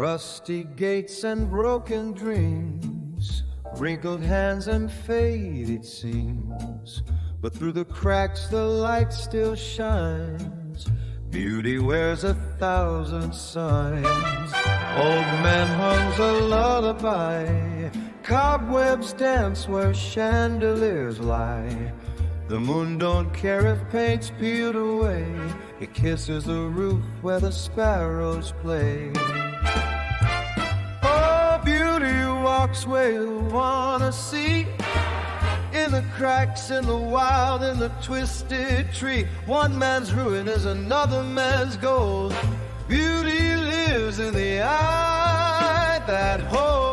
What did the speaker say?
Rusty gates and broken dreams, wrinkled hands and faded seams, but through the cracks the light still shines. Beauty wears 1,000 signs. Old man hums a lullaby, cobwebs dance where chandeliers lie. The moon don't care if paint's peeled away, it kisses the roof where the sparrows play. Oh, beauty walks where you wanna see, in the cracks, in the wild, in the twisted tree. One man's ruin is another man's gold. Beauty lives in the eye that holds.